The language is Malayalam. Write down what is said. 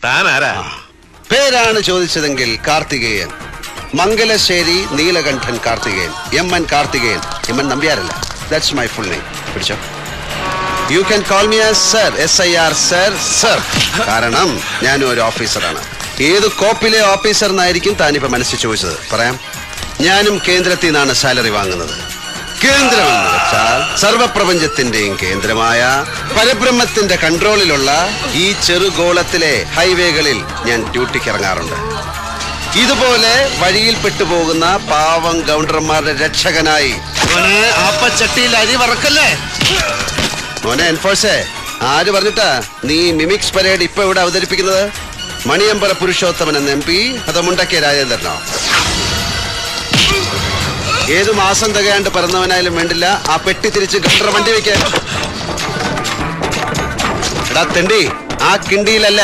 താനാരാ? പേരാണ് ചോദിച്ചതെങ്കിൽ കാർത്തികേയൻ, മംഗലശ്ശേരി നീലകണ്ഠൻ കാർത്തികേയൻ, MN കാർത്തികേയൻ. MN നമ്പ്യാരല്ല. That's my full name. പിടിച്ചോ. You can call me as sir, SIR sir, sir. കാരണം ഞാനും ഒരു ഓഫീസറാണ്. ഏത് കോപ്പിലെ ഓഫീസർ എന്നായിരിക്കും താനിപ്പോ മനസ്സിൽ ചോദിച്ചത്. പറയാം, ഞാനും കേന്ദ്രത്തിൽ നിന്നാണ് സാലറി വാങ്ങുന്നത്. കേന്ദ്രമെന്ന് വെച്ചാൽ സർവപ്രപഞ്ചത്തിന്റെയും കേന്ദ്രമായ പരബ്രഹ്മത്തിന്റെ കൺട്രോളിലുള്ള ഈ ചെറുഗോളത്തിലെ ഹൈവേകളിൽ ഞാൻ ഡ്യൂട്ടിക്ക് ഇറങ്ങാറുണ്ട്. ഇതുപോലെ വഴിയിൽ പെട്ടുപോകുന്ന പാവം ഗൗണ്ടർമാരുടെ രക്ഷകനായി. ആപ്പച്ചട്ടിയിൽ അരി വറക്കല്ലേ മോനെ എൻഫോഴ്സേ. ആര് പറഞ്ഞിട്ടാ നീ മിമിക്സ് പരേഡ് ഇപ്പൊ ഇവിടെ അവതരിപ്പിക്കുന്നത്? മണിയമ്പല പുരുഷോത്തമൻ എന്ന MP അതോ മുണ്ടക്കേ രാജേന്ദ്രനോ? ഏതു മാസം തികയാണ്ട് പിറന്നവനായാലും വേണ്ടില്ല, ആ പെട്ടി തിരിച്ച് ഗണ്ടർ വണ്ടി വെക്കാൻ. എടാ തെണ്ടി, ആ കിണ്ടിയിലല്ല